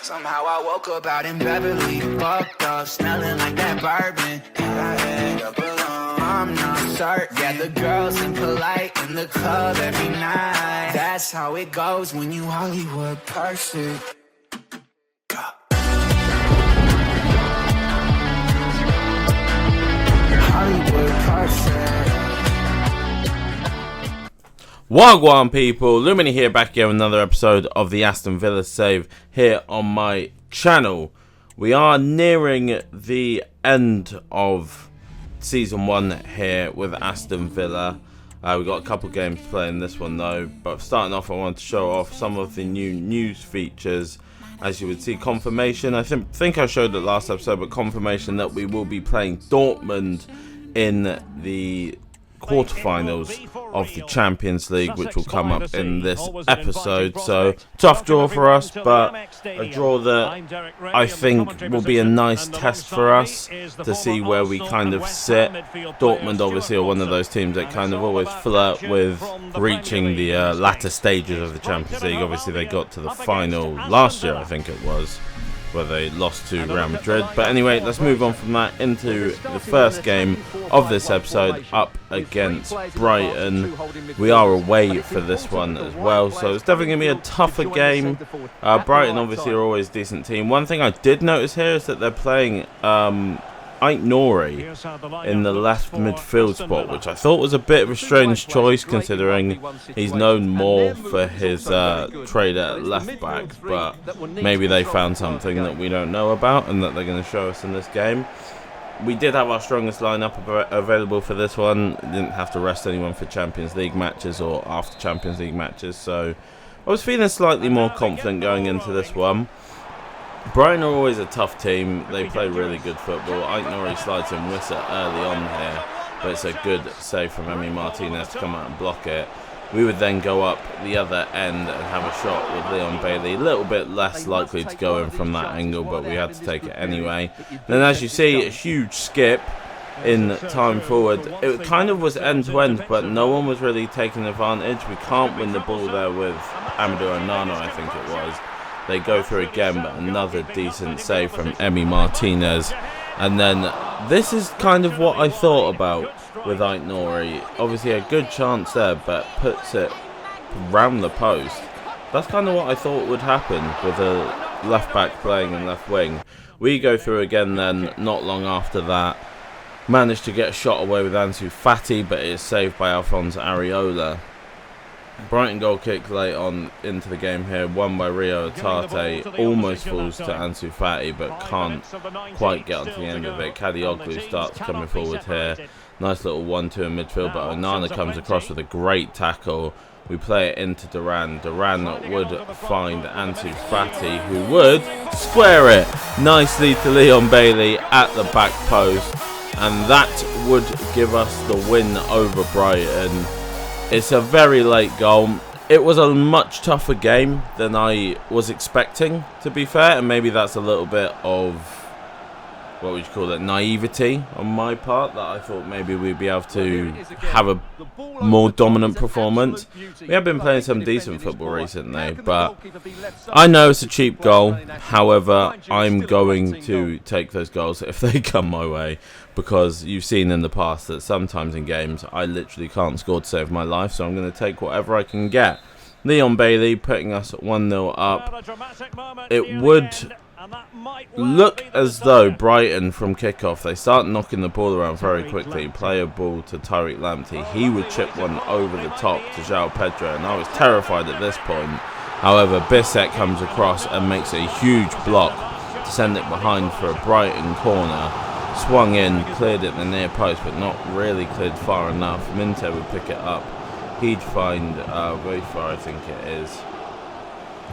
Somehow I woke up out in Beverly, fucked up, smelling like that bourbon. And I end up alone. I'm not certain. Yeah, the girls impolite in the club every night. That's how it goes when you Hollywood perfect. Hollywood perfect. Wagwan people, Lumanny here, back again with another episode of the Aston Villa save here on my channel. We are nearing the end of season 1 here with Aston Villa. We've got a couple games to play in this one though, but starting off I want to show off some of the new news features. As you would see, confirmation, I think I showed it last episode, but confirmation that we will be playing Dortmund in the quarterfinals of the Champions League, which will come up in this episode. So tough draw for us, but a draw that I think will be a nice test for us to see where we kind of sit. Dortmund obviously are one of those teams that kind of always flirt with reaching the latter stages of the Champions League. Obviously they got to the final last year, I think it was, where they lost to Real Madrid. But anyway, let's move on from that into the first game of this episode up against Brighton. We are away for this one as well, so it's definitely going to be a tougher game. Brighton obviously are always a decent team. One thing I did notice here is that they're playing Aït-Nouri in the left midfield spot, which I thought was a bit of a strange choice considering he's known more for his trade at left back, but maybe they found something that we don't know about and that they're going to show us in this game. We did have our strongest lineup available for this one. Didn't have to rest anyone for Champions League matches or after Champions League matches, so I was feeling slightly more confident going into this one. Brighton are always a tough team. They play really good football. Aït-Nouri slides in Wissa early on here, but it's a good save from Emi Martinez to come out and block it. We would then go up the other end and have a shot with Leon Bailey. A little bit less likely to go in from that angle, but we had to take it anyway. Then as you see, a huge skip in time forward. It kind of was end-to-end, but no one was really taking advantage. We can't win the ball there with Amadou Onana, I think it was. They go through again, but another decent save from Emi Martinez. And then this is kind of what I thought about with Aït-Nouri. Obviously a good chance there, but puts it round the post. That's kind of what I thought would happen with a left back playing in left wing. We go through again then, not long after that. Managed to get a shot away with Ansu Fati, but it is saved by Alphonse Areola. Brighton goal kick late on into the game here, won by Rio Tate, almost falls to Ansu Fati but can't quite get onto the end of it. Kadioglu starts coming forward here, nice little 1-2 in midfield, but Onana comes across with a great tackle. We play it into Duran. Duran would find Ansu Fati, who would square it nicely to Leon Bailey at the back post, and that would give us the win over Brighton. It's a very late goal. It was a much tougher game than I was expecting, to be fair, and maybe that's a little bit of, what would you call it, naivety on my part, that I thought maybe we'd be able to have a more dominant performance. We have been playing some decent football recently, but I know it's a cheap goal. However, I'm going to take those goals if they come my way, because you've seen in the past that sometimes in games I literally can't score to save my life, so I'm going to take whatever I can get. Leon Bailey putting us 1-0 up. It would look as though Brighton from kickoff, they start knocking the ball around very quickly. Play a ball to Tariq Lamptey. He would chip one over the top to João Pedro, and I was terrified at this point. However, Bissek comes across and makes a huge block to send it behind for a Brighton corner. Swung in, cleared it in the near post, but not really cleared far enough. Minte would pick it up. He'd find very far, I think it is,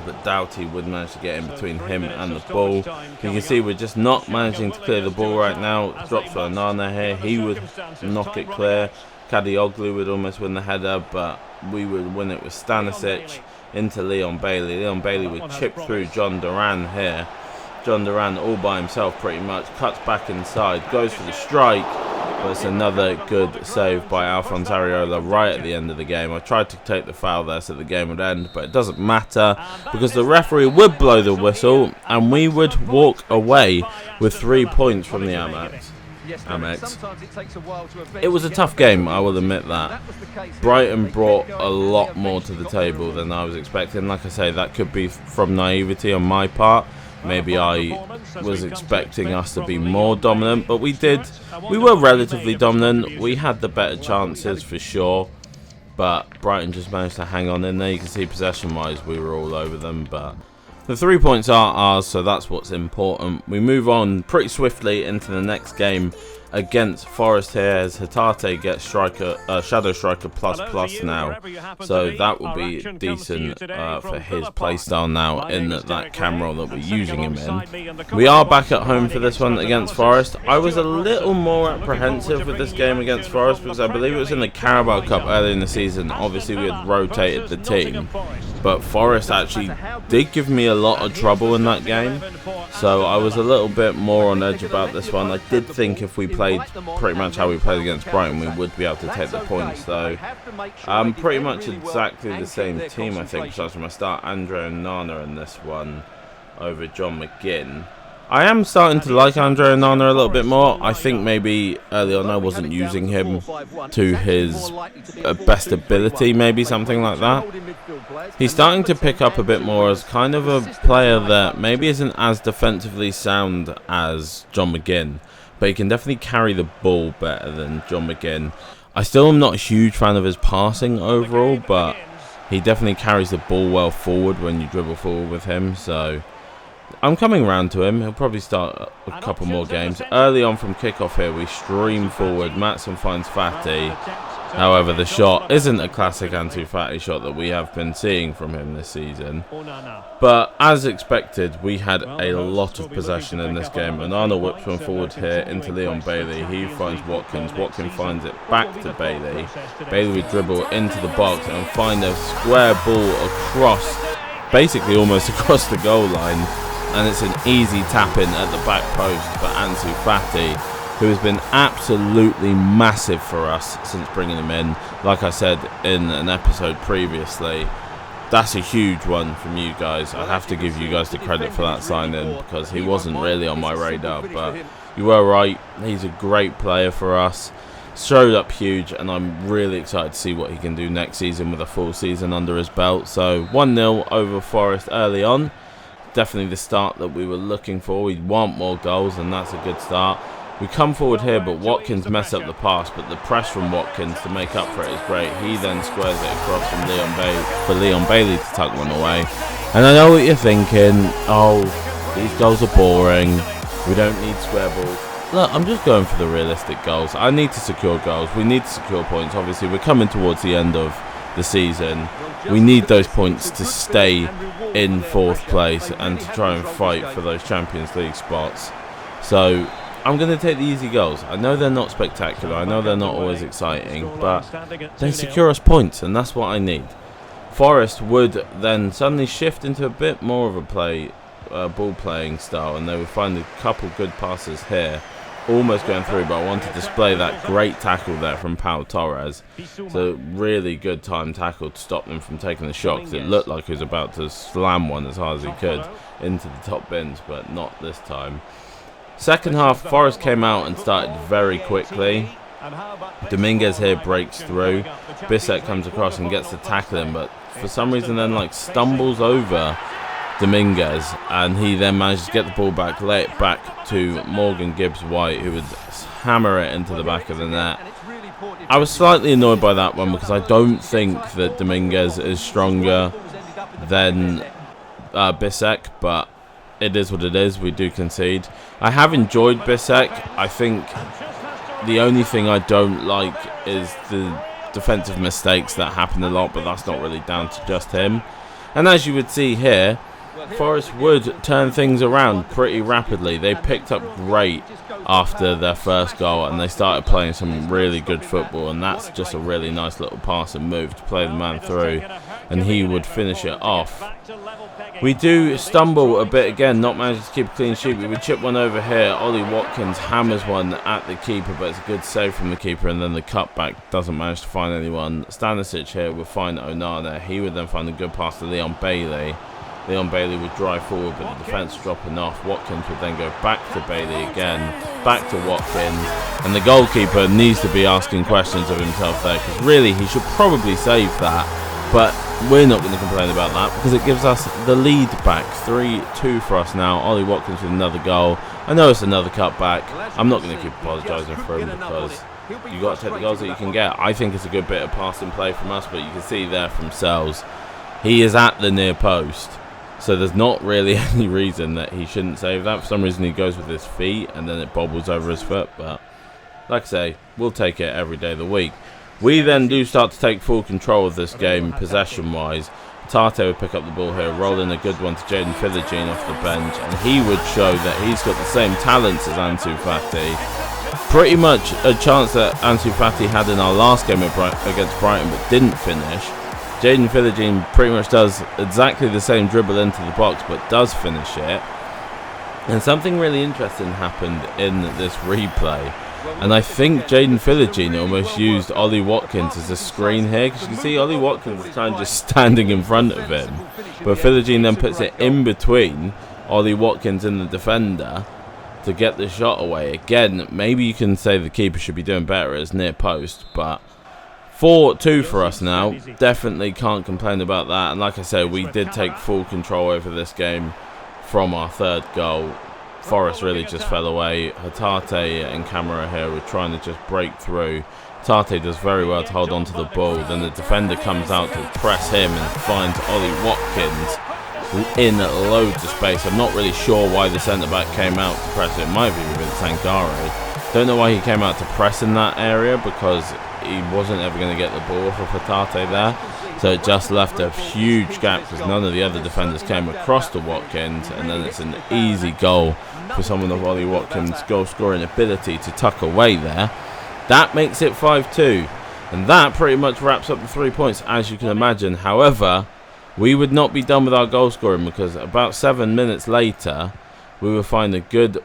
but Doughty would manage to get in between him and the ball. You can see we're just not managing to clear the ball right now. Drops for Onana here. He would knock it clear. Kadioglu would almost win the header, but we would win it with Stanisic into Leon Bailey. Leon Bailey would chip through John Duran here. John Duran all by himself pretty much. Cuts back inside. Goes for the strike. but it's another good save by Alphonse Areola right at the end of the game. I tried to take the foul there so the game would end, but it doesn't matter because the referee would blow the whistle and we would walk away with 3 points from the Amex. It was a tough game, I will admit that. Brighton brought a lot more to the table than I was expecting. Like I say, that could be from naivety on my part. Maybe I was expecting us to be more dominant, but we were relatively dominant. We had the better chances for sure, but Brighton just managed to hang on in there. You can see possession-wise we were all over them, but the 3 points are ours, so that's what's important. We move on pretty swiftly into the next game against Forest here as Hatate gets Shadow Striker plus now, so that will be decent for his playstyle now in that cam role that we're using him in. We are back at home for this one against Forest. I was a little more apprehensive with this game against Forest because I believe it was in the Carabao Cup early in the season. Obviously we had rotated the team, but Forest actually did give me a lot of trouble in that game, so I was a little bit more on edge about this one. I did think if we played pretty much how we played against Brighton, we would be able to take the points, though. Pretty much exactly the same team, I think, besides from my start. Andre Onana in this one over John McGinn. I am starting to like Andre Onana a little bit more. I think maybe early on I wasn't using him to his best ability, maybe something like that. He's starting to pick up a bit more as kind of a player that maybe isn't as defensively sound as John McGinn, but he can definitely carry the ball better than John McGinn. I still am not a huge fan of his passing overall, but he definitely carries the ball well forward when you dribble forward with him, so I'm coming round to him. He'll probably start a couple more games. Early on from kickoff here, we stream forward. Maatsen finds Fati. However, the shot isn't a classic Ansu Fati shot that we have been seeing from him this season. But as expected, we had a lot of possession in this game. Onana whips one forward here into Leon Bailey. He finds Watkins. Watkins finds it back to Bailey. Bailey would dribble into the box and find a square ball across, basically almost across the goal line. And it's an easy tap-in at the back post for Ansu Fati, who has been absolutely massive for us since bringing him in. Like I said in an episode previously, that's a huge one from you guys. I have to give you guys the credit for that sign-in because he wasn't really on my radar, but you were right. He's a great player for us. Showed up huge, and I'm really excited to see what he can do next season with a full season under his belt. So 1-0 over Forest early on. Definitely the start that we were looking for. We want more goals, and that's a good start. We come forward here, but Watkins messed up the pass, but the press from Watkins to make up for it is great. He then squares it across from Leon Bailey to tuck one away. And I know what you're thinking, oh, these goals are boring, we don't need square balls. Look, I'm just going for the realistic goals. I need to secure goals, we need to secure points. Obviously, we're coming towards the end of the season. We need those points to stay in 4th place and to try and fight for those Champions League spots. So I'm going to take the easy goals. I know they're not spectacular, I know they're not always exciting, but they secure us points, and that's what I need. Forest would then suddenly shift into a bit more of a ball playing style, and they would find a couple good passes here, almost going through, but I want to display that great tackle there from Pau Torres. It's a really good time tackle to stop them from taking the shot, because it looked like he was about to slam one as hard as he could into the top bins, but not this time. Second half, Forest came out and started very quickly. Dominguez here breaks through. Bissek comes across and gets to tackle him, but for some reason then stumbles over Dominguez, and he then manages to get the ball back, lay it back to Morgan Gibbs-White, who would hammer it into the back of the net. I was slightly annoyed by that one because I don't think that Dominguez is stronger than Bissek, but it is what it is. We do concede. I have enjoyed Bissek. I think the only thing I don't like is the defensive mistakes that happen a lot, but that's not really down to just him. And as you would see here, Forest would turn things around pretty rapidly. They picked up great after their first goal, and they started playing some really good football, and that's just a really nice little pass and move to play the man through. and he would finish it off. We do stumble a bit again, not managing to keep a clean sheet. We would chip one over here. Ollie Watkins hammers one at the keeper, but it's a good save from the keeper, and then the cutback doesn't manage to find anyone. Stanisic here would find Onana. He would then find a good pass to Leon Bailey. Leon Bailey would drive forward, but the defence dropping off. Watkins would then go back to Bailey again, back to Watkins, and the goalkeeper needs to be asking questions of himself there, because really he should probably save that, but we're not going to complain about that because it gives us the lead back. 3-2 for us now. Ollie Watkins with another goal. I know it's another cutback. I'm not going to keep apologising for him because you got to take the goals that you can get. I think it's a good bit of passing play from us, but you can see there from Sells, he is at the near post. So there's not really any reason that he shouldn't save that. For some reason he goes with his feet and then it bobbles over his foot. But like I say, we'll take it every day of the week. We then do start to take full control of this game possession-wise. Tate would pick up the ball here, roll in a good one to Jaden Philogene off the bench. And he would show that he's got the same talents as Ansu Fati. Pretty much a chance that Ansu Fati had in our last game against Brighton but didn't finish. Jaden Philogene pretty much does exactly the same dribble into the box but does finish it. And something really interesting happened in this replay. And I think Jaden Philogene almost used Ollie Watkins as a screen here, because you can see Ollie Watkins is kind of just standing in front of him. But Philogene then puts it in between Ollie Watkins and the defender to get the shot away. Again, maybe you can say the keeper should be doing better at his near post, but 4-2 for us now. Definitely can't complain about that. And like I said, we did take full control over this game from our third goal. Forest really just fell away. Hatate and Camara here were trying to just break through. Hatate does very well to hold on to the ball. Then the defender comes out to press him and finds Ollie Watkins in loads of space. I'm not really sure why the centre-back came out to press it. It might be with Sankare. Don't know why he came out to press in that area, because he wasn't ever going to get the ball off of Hatate there. So it just left a huge gap because none of the other defenders came across to Watkins, and then it's an easy goal for someone of Ollie Watkins' goal-scoring ability to tuck away there. That makes it 5-2, and that pretty much wraps up the 3 points, as you can imagine. However, we would not be done with our goal-scoring, because about 7 minutes later, we would find a good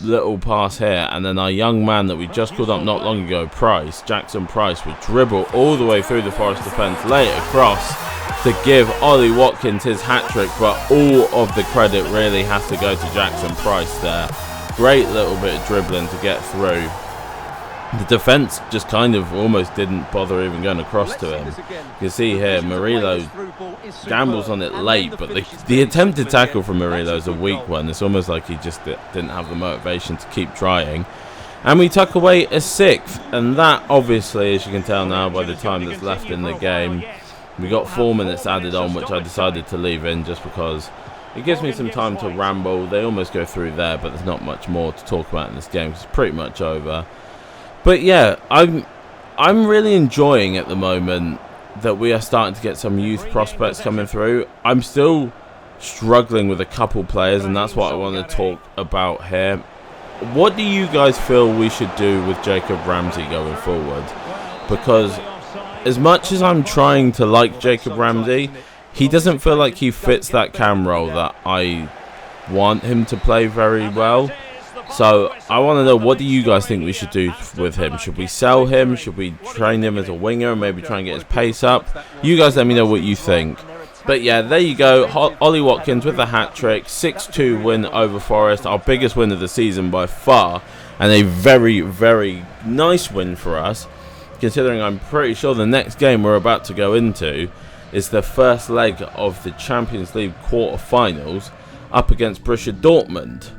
little pass here, and then our young man that we just called up not long ago, Jackson Price, would dribble all the way through the Forest defence, lay it across to give Ollie Watkins his hat-trick, but all of the credit really has to go to Jackson Price there. Great little bit of dribbling to get through. The defence just kind of almost didn't bother even going across to him. You can see here, Murillo gambles on it late, but the attempted tackle from Murillo is a weak one. It's almost like he just didn't have the motivation to keep trying. And we tuck away a sixth, and that obviously, as you can tell now by the time that's left in the game, we got 4 minutes added on, which I decided to leave in just because it gives me some time to ramble. They almost go through there, but there's not much more to talk about in this game. It's pretty much over. But yeah, I'm really enjoying at the moment that we are starting to get some youth prospects coming through. I'm still struggling with a couple players, and that's what I want to talk about here. What do you guys feel we should do with Jacob Ramsey going forward? Because as much as I'm trying to like Jacob Ramsey, he doesn't feel like he fits that cam role that I want him to play very well. So I want to know, what do you guys think we should do with him? Should we sell him? Should we train him as a winger and maybe try and get his pace up? You guys let me know what you think. But yeah, there you go. Ollie Watkins with the hat-trick. 6-2 win over Forest. Our biggest win of the season by far. And a very, very nice win for us, considering I'm pretty sure the next game we're about to go into is the first leg of the Champions League quarter-finals up against Borussia Dortmund.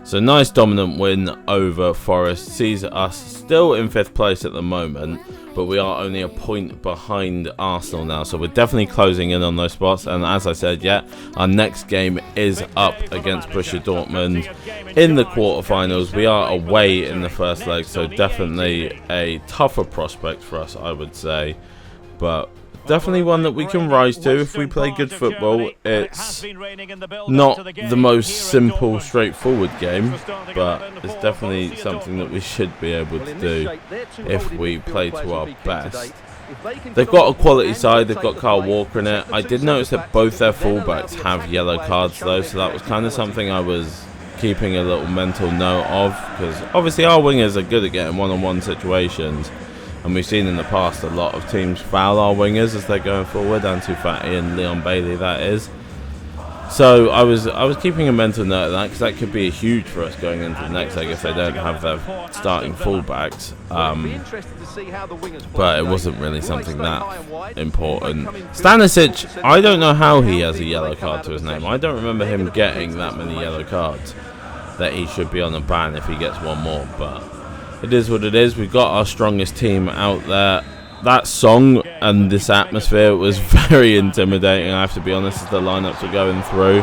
So nice dominant win over Forest sees us still in 5th place at the moment, but we are only a point behind Arsenal now, so we're definitely closing in on those spots. And as I said, yeah, our next game is up against Borussia Dortmund in the quarterfinals. We are away in the first leg, so definitely a tougher prospect for us, I would say, but definitely one that we can rise to if we play good football. It's not the most simple, straightforward game, but it's definitely something that we should be able to do if we play to our best. They've got a quality side, they've got Kyle Walker in it. I did notice that both their fullbacks have yellow cards though, so that was kind of something I was keeping a little mental note of, because obviously our wingers are good at getting one-on-one situations, and we've seen in the past a lot of teams foul our wingers as they're going forward, Ansu Fati and Leon Bailey that is. So I was keeping a mental note of that, because that could be huge for us going into the next leg if they don't have their starting fullbacks. But it wasn't really something that important. Stanisic, I don't know how he has a yellow card to his name. I don't remember him getting that many yellow cards that he should be on a ban if he gets one more, but it is what it is. We've got our strongest team out there. That song and this atmosphere was very intimidating, I have to be honest, as the lineups were going through.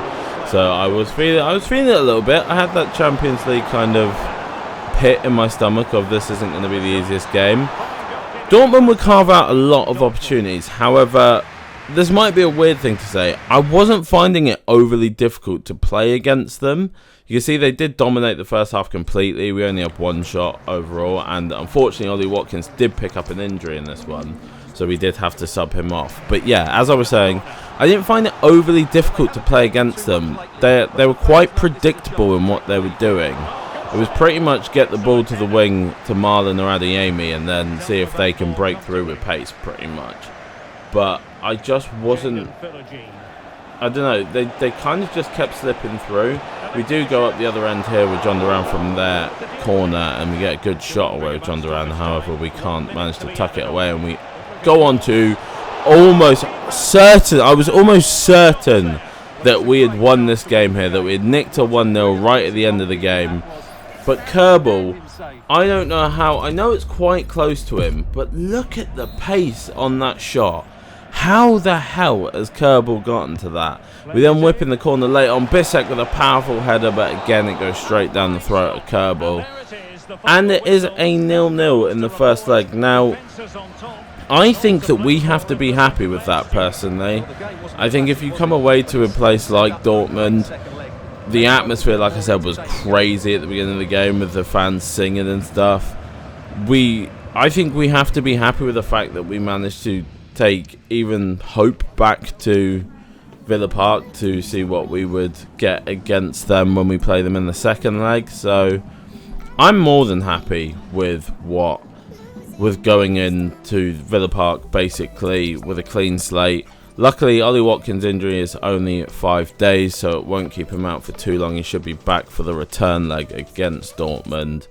So I was feeling it a little bit. I had that Champions League kind of pit in my stomach of this isn't going to be the easiest game. Dortmund would carve out a lot of opportunities. However, this might be a weird thing to say. I wasn't finding it overly difficult to play against them. You can see they did dominate the first half completely. We only have one shot overall, and unfortunately Ollie Watkins did pick up an injury in this one, so we did have to sub him off. But yeah, as I was saying, I didn't find it overly difficult to play against them. They were quite predictable in what they were doing. It was pretty much get the ball to the wing to Marlon or Adeyemi and then see if they can break through with pace, pretty much. But I just wasn't... I don't know, they kind of just kept slipping through. We do go up the other end here with John Duran from their corner, and we get a good shot away with John Duran. However, we can't manage to tuck it away, and we go on to almost certain... I was almost certain that we had won this game here, that we had nicked a 1-0 right at the end of the game. But Kerbal, I don't know how... I know it's quite close to him, but look at the pace on that shot. How the hell has Kerbal gotten to that? We then whip in the corner late on. Bissek with a powerful header, but again it goes straight down the throat of Kerbal. And it is a 0-0 in the first leg. Now, I think that we have to be happy with that personally. I think if you come away to a place like Dortmund, the atmosphere, like I said, was crazy at the beginning of the game with the fans singing and stuff. I think we have to be happy with the fact that we managed to take even hope back to Villa Park to see what we would get against them when we play them in the second leg. So I'm more than happy with going into Villa Park basically with a clean slate. Luckily, Ollie Watkins' injury is only 5 days, so it won't keep him out for too long. He should be back for the return leg against Dortmund.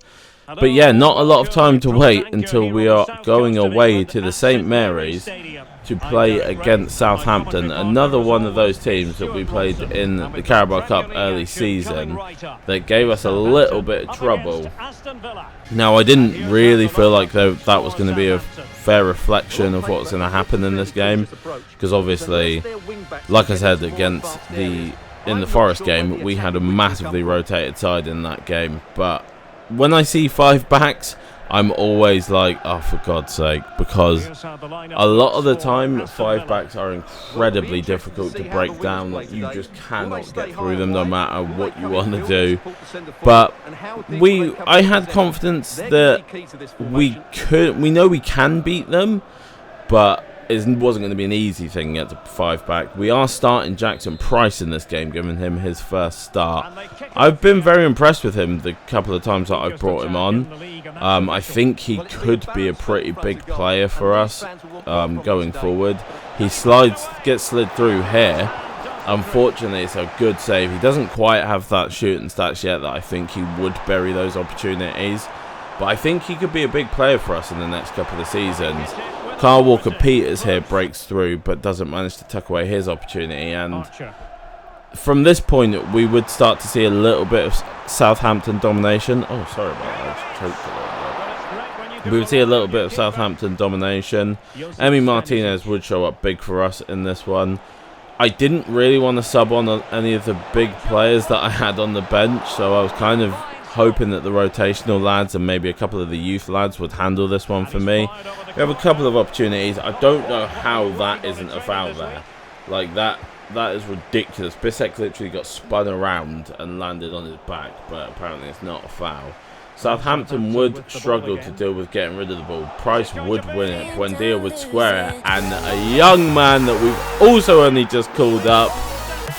But yeah, not a lot of time to wait until we are going away to the St. Mary's to play against Southampton, another one of those teams that we played in the Carabao Cup early season that gave us a little bit of trouble. Now, I didn't really feel like that was going to be a fair reflection of what's going to happen in this game, because obviously, like I said, in the Forest game, we had a massively rotated side in that game. But when I see 5 backs, I'm always like, oh, for God's sake, because a lot of the time 5 backs are incredibly difficult to break down. Like, you just cannot get through them no matter what you want to do. But I had confidence that we know we can beat them, but it wasn't going to be an easy thing at the 5 back. We are starting Jackson Price in this game, giving him his first start. I've been very impressed with him the couple of times that I've brought him on. I think he could be a pretty big player for us going forward. He gets slid through here. Unfortunately, it's a good save. He doesn't quite have that shooting stats yet that I think he would bury those opportunities. But I think he could be a big player for us in the next couple of seasons. Kyle Walker-Peters here breaks through but doesn't manage to tuck away his opportunity, and from this point we would start to see a little bit of Southampton domination. Oh, sorry about that, I just choked a little bit. We would see a little bit of Southampton domination. Emi Martinez would show up big for us in this one. I didn't really want to sub on any of the big players that I had on the bench, so I was kind of hoping that the rotational lads and maybe a couple of the youth lads would handle this one for me. We have a couple of opportunities. I don't know how that isn't a foul there. Like, that is ridiculous. Bissek literally got spun around and landed on his back, but apparently it's not a foul. Southampton would struggle to deal with getting rid of the ball. Price would win it. Buendia would square it. And a young man that we've also only just called up,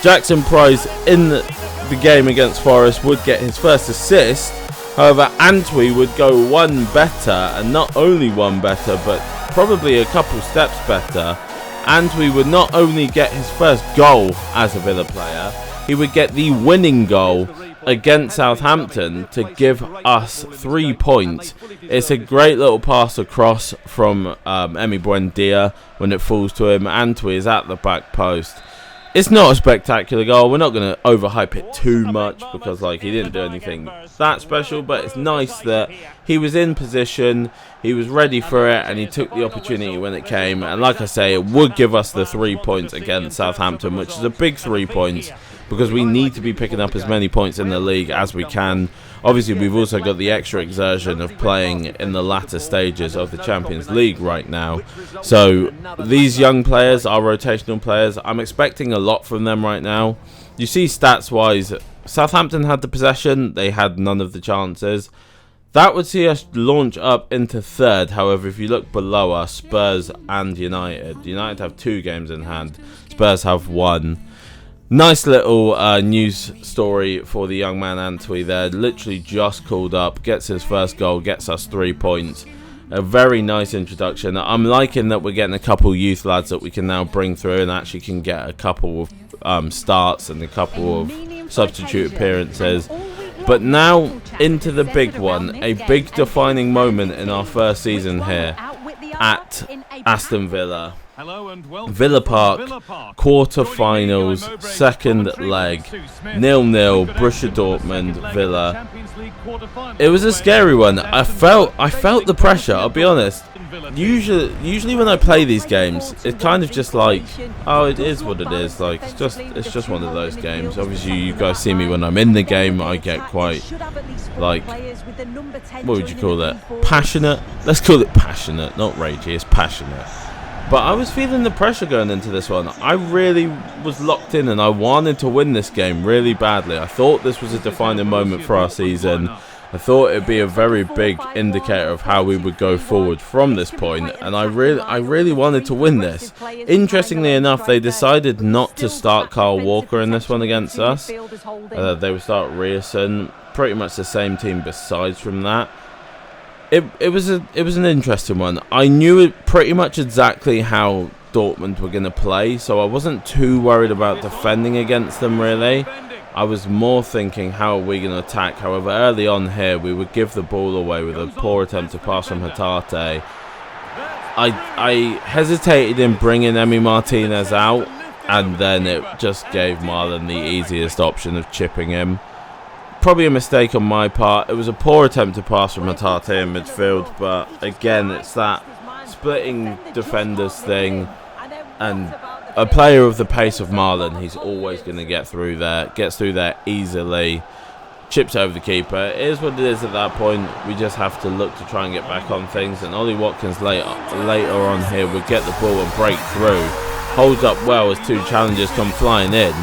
Jackson Price, in the game against Forest, would get his first assist. However, Antwi would go one better, and not only one better, but probably a couple steps better. Antwi would not only get his first goal as a Villa player, he would get the winning goal against Southampton to give us 3 points. It's a great little pass across from Emi Buendia when it falls to him. Antwi is at the back post. It's not a spectacular goal. We're not going to overhype it too much because, like, he didn't do anything that special, but it's nice that he was in position, he was ready for it, and he took the opportunity when it came. And like I say, it would give us the 3 points against Southampton, which is a big 3 points because we need to be picking up as many points in the league as we can. Obviously, we've also got the extra exertion of playing in the latter stages of the Champions League right now. So these young players are rotational players. I'm expecting a lot from them right now. You see stats-wise, Southampton had the possession. They had none of the chances. That would see us launch up into third. However, if you look below us, Spurs and United. United have 2 games in hand. Spurs have 1. Nice little news story for the young man Antwi there. Literally just called up, gets his first goal, gets us 3 points. A very nice introduction. I'm liking that we're getting a couple youth lads that we can now bring through and actually can get a couple of starts and a couple of substitute appearances. But now into the big one, a big defining moment in our first season here at Aston Villa. Villa Park, quarter-finals, second leg, 0-0, Borussia Dortmund, Villa. It was a scary one. I felt the pressure, I'll be honest. Usually when I play these games, it's kind of just like, oh, it is what it is. Like, it's just one of those games. Obviously, you guys see me when I'm in the game. I get quite, like, what would you call it? Passionate? Let's call it passionate, not ragey. It's passionate. But I was feeling the pressure going into this one. I really was locked in and I wanted to win this game really badly. I thought this was a defining moment for our season. I thought it'd be a very big indicator of how we would go forward from this point, and I really wanted to win this. Interestingly enough, they decided not to start Kyle Walker in this one against us. They would start Rierson, pretty much the same team besides from that. It was an interesting one. I knew it pretty much exactly how Dortmund were going to play, so I wasn't too worried about defending against them really. I was more thinking, how are we going to attack? However, early on here, we would give the ball away with a poor attempt to pass from Hatate. I hesitated in bringing Emi Martinez out, and then it just gave Marlon the easiest option of chipping him. Probably a mistake on my part. It was a poor attempt to pass from Hatate in midfield, but again, it's that splitting defenders thing, and a player of the pace of Marlon, he's always going to get through there, gets through there easily, chips over the keeper. It is what it is at that point. We just have to look to try and get back on things, and Ollie Watkins later on here would get the ball and break through, holds up well as 2 challengers come flying in,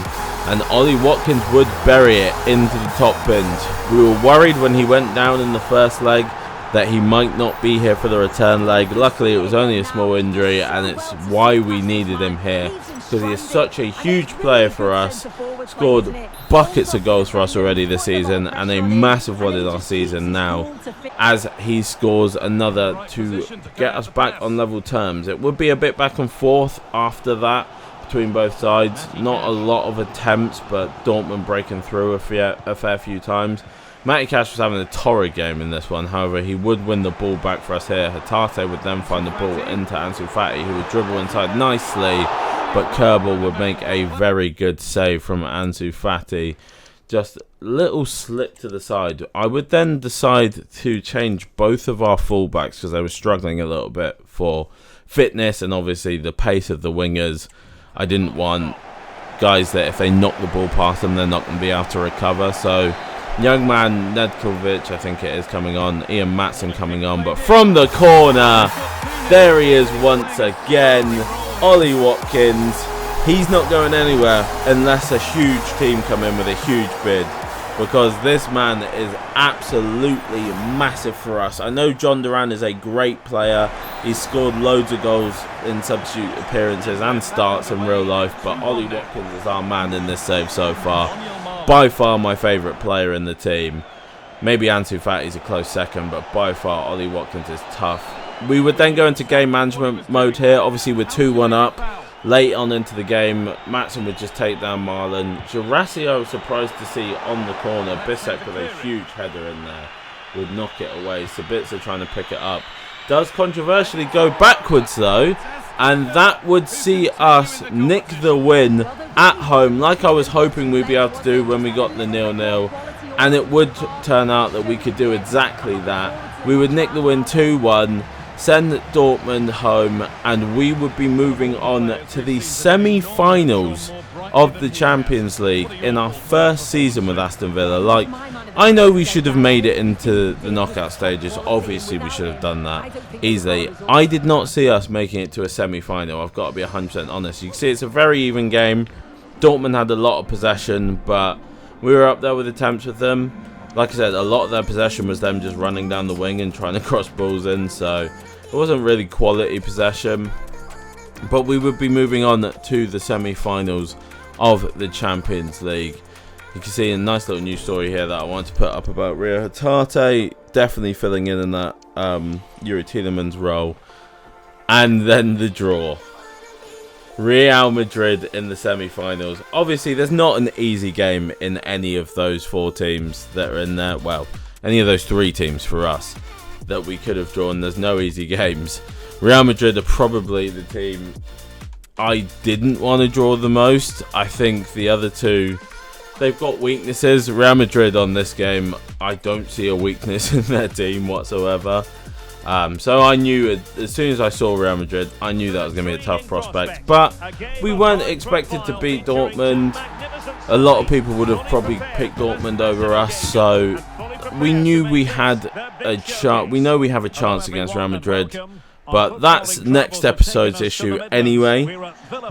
and Ollie Watkins would bury it into the top bins. We were worried when he went down in the first leg that he might not be here for the return leg. Luckily, it was only a small injury, and it's why we needed him here, because he is such a huge player for us. Scored buckets of goals for us already this season, and a massive one in our season now, as he scores another to get us back on level terms. It would be a bit back and forth after that between both sides. Not a lot of attempts, but Dortmund breaking through a fair few times. Matty Cash was having a torrid game in this one. However, he would win the ball back for us here. Hatate would then find the ball into Ansu Fati, who would dribble inside nicely, but Kerbal would make a very good save from Ansu Fati. Just a little slip to the side. I would then decide to change both of our fullbacks because they were struggling a little bit for fitness and obviously the pace of the wingers. I didn't want guys that if they knock the ball past them, they're not going to be able to recover. So Young man Nedkovic, I think it is, coming on. Ian Matson coming on. But from the corner, there he is once again. Ollie Watkins. He's not going anywhere unless a huge team come in with a huge bid, because this man is absolutely massive for us. I know John Duran is a great player. He's scored loads of goals in substitute appearances and starts in real life, but Ollie Watkins is our man in this save so far. By far my favourite player in the team. Maybe Ansu Fati's a close second, but by far Ollie Watkins is tough. We would then go into game management mode here. Obviously we're 2-1 up. Late on into the game, Matson would just take down Marlon. Gerassi, I was surprised to see on the corner. Bissek with a huge header in there would knock it away. Sabitzer trying to pick it up. Does controversially go backwards though, and that would see us nick the win at home, like I was hoping we'd be able to do when we got the 0-0. And it would turn out that we could do exactly that. We would nick the win 2-1. Send Dortmund home, and we would be moving on to the semi-finals of the Champions League in our first season with Aston Villa. Like, I know we should have made it into the knockout stages. Obviously, we should have done that easily. I did not see us making it to a semi-final. I've got to be 100% honest. You can see it's a very even game. Dortmund had a lot of possession, but we were up there with attempts with them. Like I said, a lot of their possession was them just running down the wing and trying to cross balls in, so it wasn't really quality possession. But we would be moving on to the semi-finals of the Champions League. You can see a nice little news story here that I wanted to put up about Rio Hatate, definitely filling in that Yuri Tielemans role. And then the draw. Real Madrid in the semi-finals. Obviously, there's not an easy game in any of those four teams that are in there. Well, any of those three teams for us that we could have drawn. There's no easy games. Real Madrid are probably the team I didn't want to draw the most. I think the other two, they've got weaknesses. Real Madrid on this game, I don't see a weakness in their team whatsoever. So I knew, as soon as I saw Real Madrid, I knew that was going to be a tough prospect. But we weren't expected to beat Dortmund. A lot of people would have probably picked Dortmund over us. So we knew we had a chance. We know we have a chance against Real Madrid. But that's next episode's issue anyway.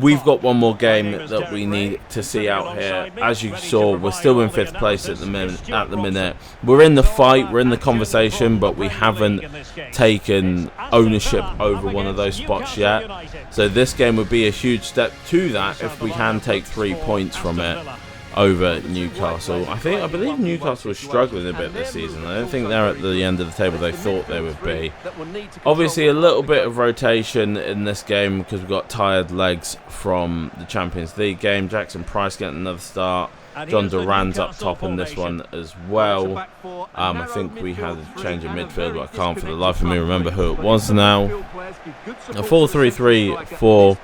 We've got one more game that we need to see out here. As you saw, we're still in 5th place at the minute. We're in the fight, we're in the conversation, but we haven't taken ownership over one of those spots yet. So this game would be a huge step to that if we can take 3 points from it over Newcastle. I believe Newcastle was struggling a bit this season. I don't think they're at the end of the table they thought they would be. Obviously a little bit of rotation in this game because we've got tired legs from the Champions League game. Jackson Price getting another start. John Duran's up top in this one as well. I think we had a change in midfield, but I can't for the life of me remember who it was now. A 4-3-3 for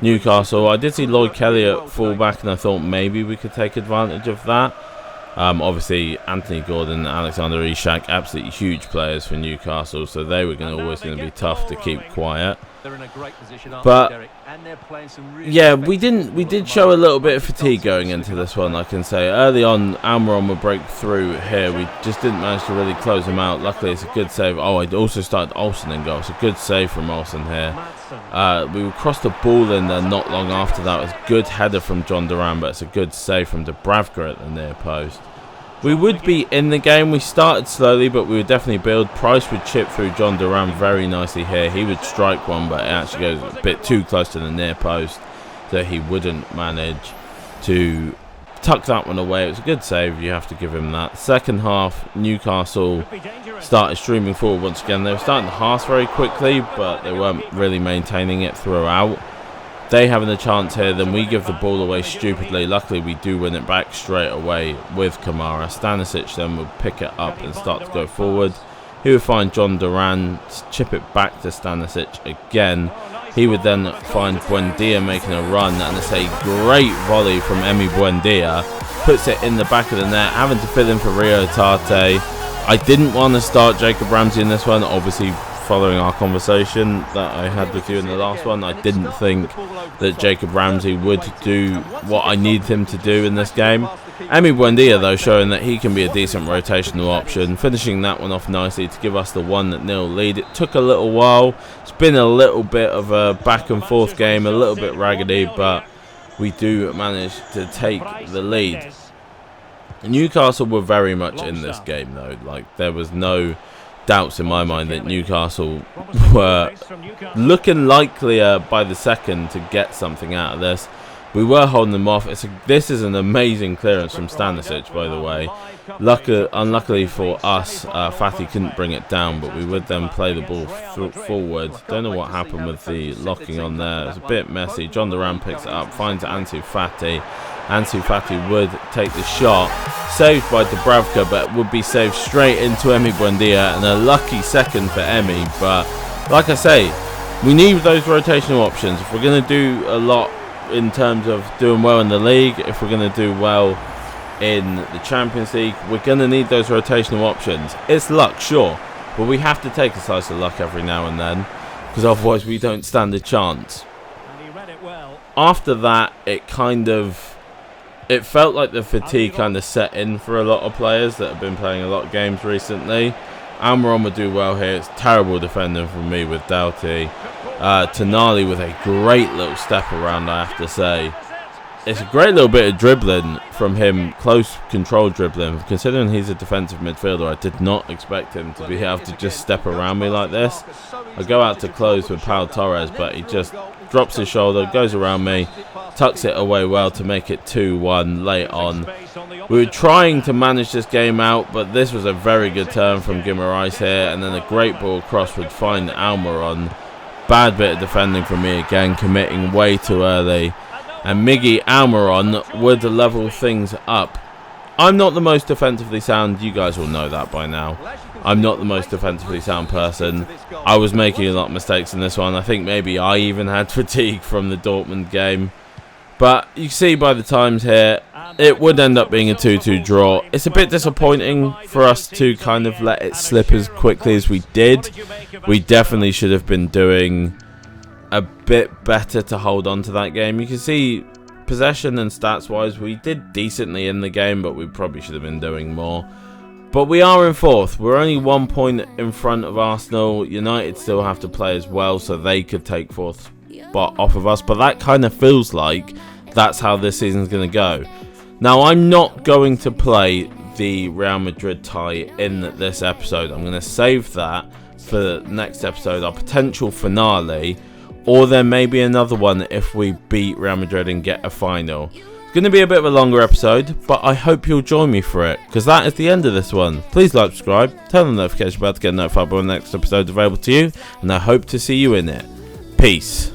Newcastle. I did see Lloyd Kelly at fullback, and I thought maybe we could take advantage of that. Obviously, Anthony Gordon and Alexander Isak, absolutely huge players for Newcastle, so they were always going to be tough to keep quiet. But yeah, we did show a little bit of fatigue going into this one, I can say. Early on, Almiron would break through here. We just didn't manage to really close him out. Luckily, it's a good save. Oh, I also started Olsen in goal. It's a good save from Olsen here. We crossed the ball in there not long after that. It was a good header from John Duran, but it's a good save from Dubravka at the near post. We would be in the game. We started slowly, but we would definitely build. Price would chip through John Duran very nicely here. He would strike one, but it actually goes a bit too close to the near post, so he wouldn't manage to tuck that one away. It was a good save. You have to give him that. Second half, Newcastle started streaming forward once again. They were starting to pass very quickly, but they weren't really maintaining it throughout. They having a chance here, then we give the ball away stupidly. Luckily, we do win it back straight away with Kamara. Stanisic then would pick it up and start to go forward. He would find John Duran, chip it back to Stanisic again. He would then find Buendia making a run, and it's a great volley from Emi Buendia. Puts it in the back of the net, having to fill in for Rio Hatate. I didn't want to start Jacob Ramsey in this one. Obviously, following our conversation that I had with you in the last one. I didn't think that Jacob Ramsey would do what I need him to do in this game. Emi Buendia, though, showing that he can be a decent rotational option, finishing that one off nicely to give us the 1-0 lead. It took a little while. It's been a little bit of a back and forth game, a little bit raggedy, but we do manage to take the lead. Newcastle were very much in this game, though. Like, there was no doubts in my mind that Newcastle were looking likelier by the second to get something out of this. We were holding them off. This is an amazing clearance from Stanisic, by the way. Unluckily for us, Fatty couldn't bring it down, but we would then play the ball forward. Don't know what happened with the locking on there. It's a bit messy. John Duran picks it up, finds Ansu Fati. Ansu Fati would take the shot. Saved by Dubravka, but would be saved straight into Emi Buendia, and a lucky second for Emi. But like I say, we need those rotational options. If we're going to do a lot in terms of doing well in the league, if we're going to do well in the Champions League, we're going to need those rotational options. It's luck, sure, but we have to take a slice of luck every now and then, because otherwise we don't stand a chance. After that, it felt like the fatigue kind of set in for a lot of players that have been playing a lot of games recently. Almiron would do well here. It's terrible defending from me with Doughty. Tonali with a great little step around, I have to say. It's a great little bit of dribbling from him, close control dribbling. Considering he's a defensive midfielder, I did not expect him to be able to just step around me like this. I go out to close with Pau Torres, but he just drops his shoulder, goes around me, tucks it away well to make it 2-1 late on. We were trying to manage this game out, but this was a very good turn from Guimaraes here, and then a great ball across would find Almiron. Bad bit of defending from me again, committing way too early. And Miggy Almiron would level things up. I'm not the most defensively sound, you guys will know that by now. I'm not the most defensively sound person. I was making a lot of mistakes in this one. I think maybe I even had fatigue from the Dortmund game. But you see by the times here, it would end up being a 2-2 draw. It's a bit disappointing for us to kind of let it slip as quickly as we did. We definitely should have been doing a bit better to hold on to that game. You can see possession and stats wise, we did decently in the game, but we probably should have been doing more. But we are in fourth. We're only 1 point in front of Arsenal. United still have to play as well, so they could take fourth spot off of us. But that kind of feels like that's how this season's going to go. Now, I'm not going to play the Real Madrid tie in this episode. I'm going to save that for the next episode, our potential finale, or there may be another one if we beat Real Madrid and get a final. It's going to be a bit of a longer episode, but I hope you'll join me for it, because that is the end of this one. Please like, subscribe, turn on the notification bell to get notified when the next episode is available to you, and I hope to see you in it. Peace.